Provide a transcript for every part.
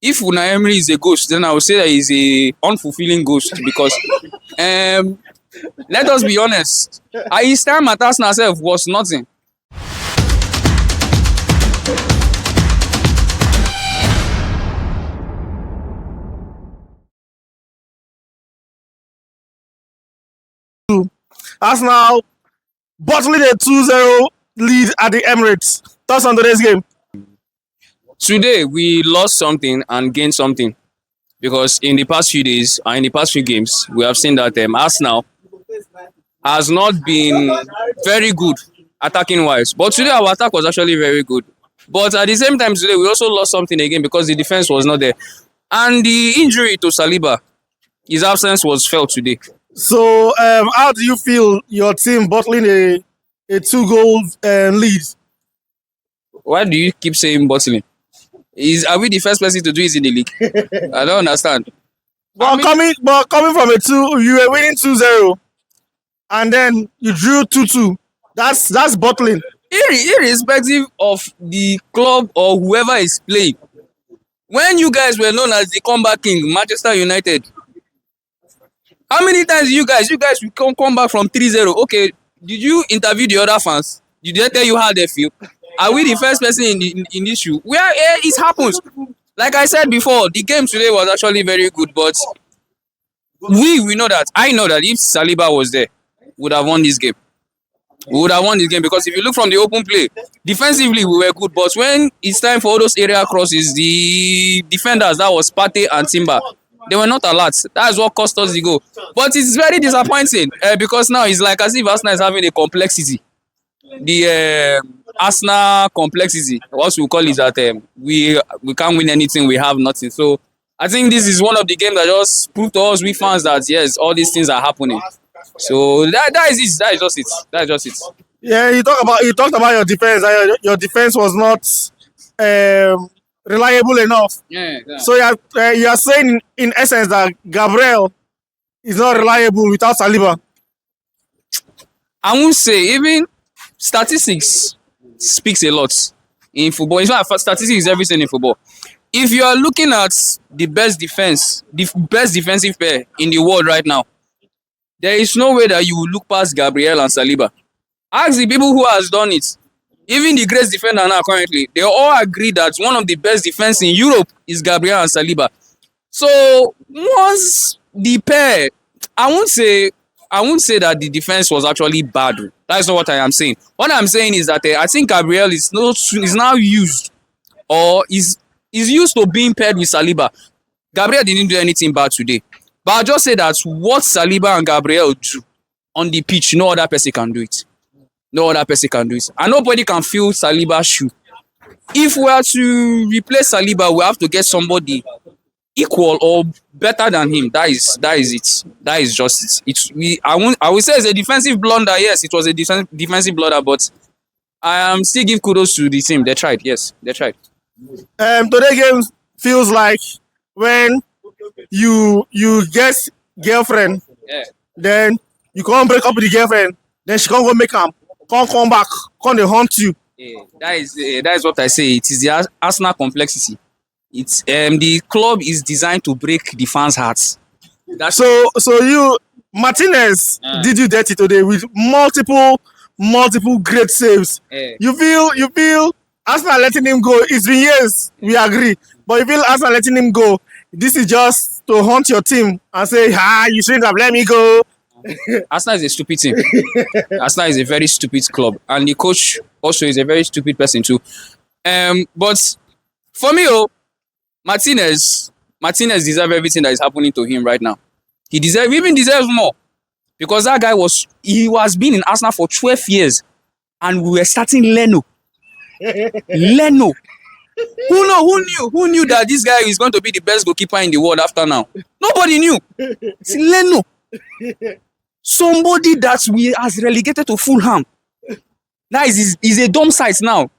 if Unai Emery is a ghost, then I would say that he's a unfulfilling ghost because let us be honest. His time at Arsenal itself was nothing. Arsenal bottling a 2-0 lead at the Emirates. Thoughts on today's game? Today, we lost something and gained something because in the past few days and in the past few games, we have seen that Arsenal has not been very good attacking-wise. But today, our attack was actually very good. But at the same time today, we also lost something again because the defense was not there. And the injury to Saliba, his absence was felt today. So, how do you feel your team bottling a 2-goal lead? Why do you keep saying bottling? Are we the first person to do it in the league? I don't understand. But coming from a 2, you were winning 2-0, and then you drew 2-2. That's bottling. Irrespective of the club or whoever is playing, when you guys were known as the comeback king, Manchester United, how many times you guys will come back from 3-0? Okay, did you interview the other fans? Did they tell you how they feel? Are we the first person in this shoe? Where it happens. Like I said before, the game today was actually very good, but we know that. I know that if Saliba was there, we would have won this game. We would have won this game because if you look from the open play, defensively we were good, but when it's time for all those area crosses, the defenders, that was Partey and Timber, they were not alert. That's what cost us the goal. But it's very disappointing because now it's like as if Arsenal is having a complexity. The Arsenal complexity, what we call is that we can't win anything, we have nothing. So I think this is one of the games that just proved to us, we fans, that yes, all these things are happening. So that is it. That is just it. Yeah, you talked about your defense. Your defense was not reliable enough. Yeah. So you are saying in essence that Gabriel is not reliable without Saliba. I won't say, even statistics speaks a lot in football. In fact, statistics is everything in football. If you are looking at the best defensive pair in the world right now, there is no way that you will look past Gabriel and Saliba. Ask the people who has done it. Even the great defender now currently, they all agree that one of the best defense in Europe is Gabriel and Saliba. So once the pair, I won't say that the defense was actually bad. That's not what I am saying. What I'm saying is that I think Gabriel is now used, or is used to being paired with Saliba. Gabriel didn't do anything bad today. But I'll just say that what Saliba and Gabriel do on the pitch, no other person can do it. No other person can do it. And nobody can fill Saliba's shoe. If we are to replace Saliba, we have to get somebody equal or better than him. That is it. That is just it. I will say it's a defensive blunder. Yes, it was a defensive blunder, but I still give kudos to the team. They tried. Yes, they tried. Today game feels like when you get girlfriend, then you can't break up with the girlfriend, then she can't go make come back, can't they haunt you. That is what I say. It is the Arsenal complexity. It's the club is designed to break the fans' hearts. So you, Martinez, did you dirty today with multiple great saves. You feel Arsenal letting him go. It's been years, we agree, but you feel Arsenal letting him go, this is just to haunt your team and say, you shouldn't have let me go. Arsenal is a stupid team. Arsenal is a very stupid club, and the coach also is a very stupid person too. But for me, Martinez deserves everything that is happening to him right now. He even deserves more, because that guy has been in Arsenal for 12 years, and we were starting Leno. Who knew that this guy is going to be the best goalkeeper in the world after now? Nobody knew. It's Leno. Somebody that we has relegated to Fulham. That is a dumb sight now.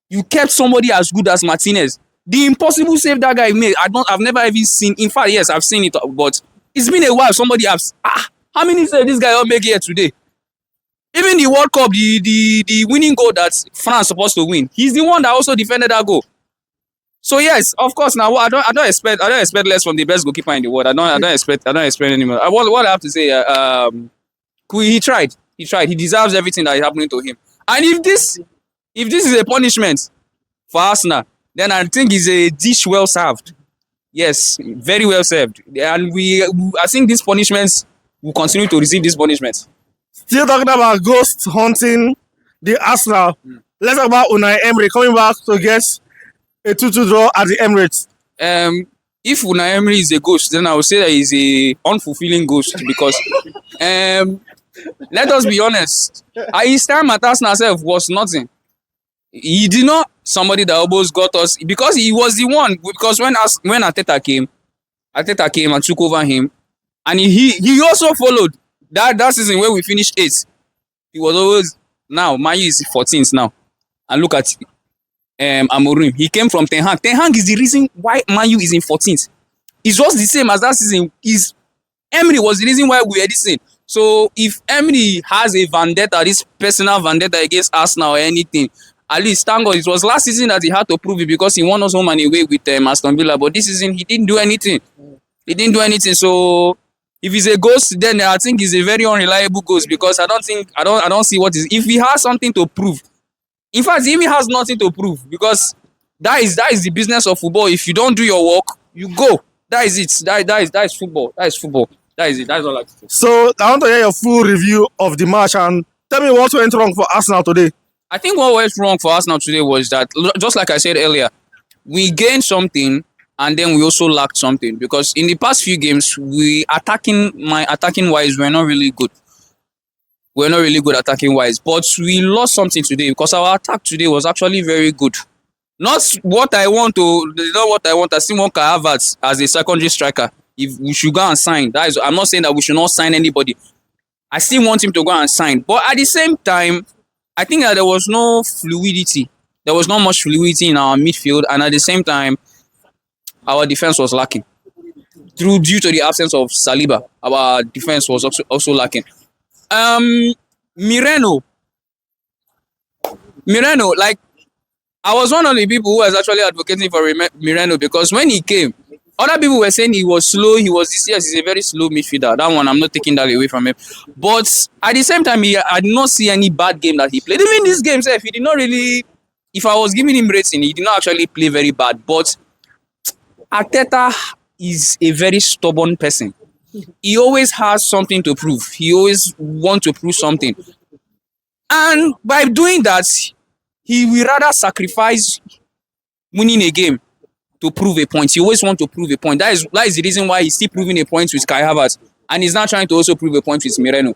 You kept somebody as good as Martinez. The impossible save that guy made, I've never even seen. In fact, yes, I've seen it, but it's been a while. Somebody has. How many saves this guy all make here today? Even the World Cup, the winning goal that France supposed to win, he's the one that also defended that goal. So yes, of course. Now I don't expect less from the best goalkeeper in the world. I don't expect anymore. What I have to say, he tried. He tried. He deserves everything that is happening to him. And if this is a punishment for Arsenal, then I think it's a dish well served. Yes, very well served. And I think these punishments will continue to receive these punishments. Still talking about ghost hunting the Arsenal. Let's talk about Unai Emery coming back to get a 2-2 draw at the Emirates. If Unai Emery is a ghost, then I would say that he's a unfulfilling ghost because let us be honest. His time at Arsenal self was nothing. He did not somebody that almost got us because he was the one. Because when Arteta came and took over him, and he also followed that season where we finished 8th. He was always now Man U is 14th now, and look at Amorim. He came from Ten Hag. Ten Hag is the reason why Man U is in 14th. It's just the same as that season. Emery was the reason why we were this thing. So if Emery has a vendetta, this personal vendetta against Arsenal or anything, at least thank God it was last season that he had to prove it because he won us home and away with Aston Villa. But this season he didn't do anything. So if he's a ghost, then I think he's a very unreliable ghost because I don't see what is. If he has something to prove, in fact, he even has nothing to prove because that is the business of football. If you don't do your work, you go. That is it. That is football. That is football. That is it. That's all I have to say. So I want to hear your full review of the match and tell me what went wrong for Arsenal today. I think what went wrong for Arsenal today was that, just like I said earlier, we gained something and then we also lacked something because in the past few games, attacking wise, we're not really good. We're not really good attacking wise, but we lost something today because our attack today was actually very good. Not what I want. I still want Kai Havertz as a secondary striker. If we should go and sign, I'm not saying that we should not sign anybody. I still want him to go and sign, but at the same time, I think that there was no fluidity. There was not much fluidity in our midfield, and at the same time, our defense was lacking. Due to the absence of Saliba, our defense was also lacking. Mireno, like I was one of the people who was actually advocating for Mireno because when he came, other people were saying he was slow. He's a very slow midfielder. That one, I'm not taking that away from him. But at the same time, I did not see any bad game that he played. Even this game, he did not really. If I was giving him rating, he did not actually play very bad. But Arteta is a very stubborn person. He always has something to prove. He always wants to prove something. And by doing that, he will rather sacrifice winning a game to prove a point. He always wants to prove a point. That is the reason why he's still proving a point with Kai Havertz. And he's now trying to also prove a point with Mireno.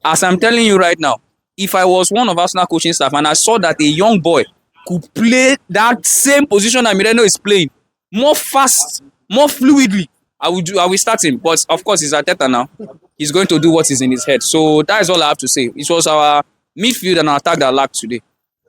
As I'm telling you right now, if I was one of Arsenal coaching staff and I saw that a young boy could play that same position that Mireno is playing, more fast, more fluidly, I will start him. But of course, he's Arteta now. He's going to do what is in his head. So that is all I have to say. It was our midfield and our attack that lacked today.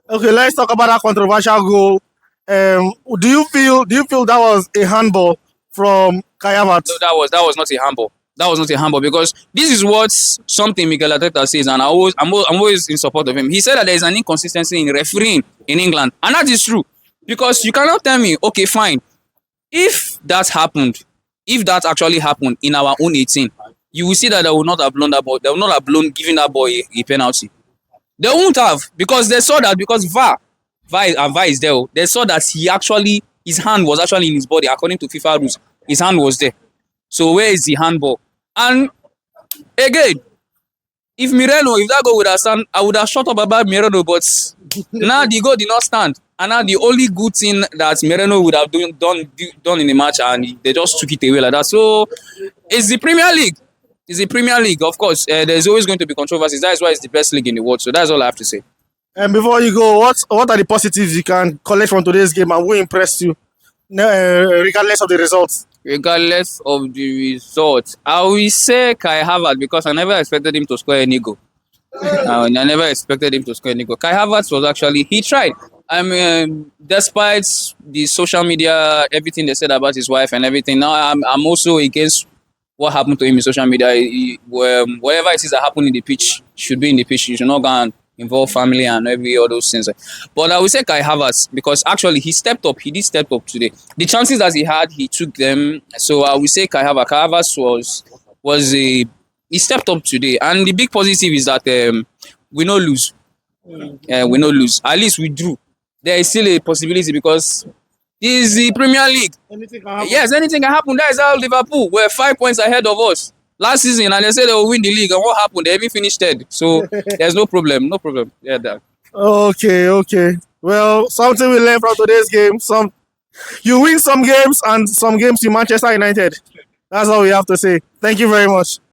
Okay, let's talk about that controversial goal. Do you feel that was a handball from Kai Havertz? No, that was not a handball. That was not a handball because this is what something Mikel Arteta says, and I'm always in support of him. He said that there is an inconsistency in refereeing in England, and that is true because you cannot tell me, okay, fine, if that actually happened in our own 18, you will see that they will not have blown that ball. They will not have giving that boy a penalty. They won't have because they saw that because VAR is there. They saw that his hand was actually in his body according to FIFA rules. His hand was there. So where is the handball? And again, if that goal would have stand, I would have shut up about Mireno, but now the goal did not stand. And now the only good thing that Mireno would have done in the match, and they just took it away like that. So it's the Premier League. It's the Premier League, of course. There's always going to be controversies. That is why it's the best league in the world. So that's all I have to say. And before you go, what are the positives you can collect from today's game and who impressed you, regardless of the results? Regardless of the results, I will say Kai Havertz because I never expected him to score any goal. I never expected him to score any goal. Kai Havertz was he tried. I mean, despite the social media, everything they said about his wife and everything, now I'm also against what happened to him in social media. Whatever it is that happened in the pitch should be in the pitch. You should not go and involve family and every all those things. But I would say Kai Havertz because actually he stepped up. He did step up today. The chances that he had, he took them. So I would say Kai Havertz. Kai Havertz was a he stepped up today. And the big positive is that we no lose. We no lose. At least we drew. There is still a possibility because this is the Premier League. Anything can happen. Yes, anything can happen. That is how Liverpool were 5 points ahead of us last season, and they said they will win the league. And what happened? They even finished third. So there's no problem. No problem. Yeah, that. Okay. Well, something we learned from today's game. You win some games and some games in Manchester United. That's all we have to say. Thank you very much.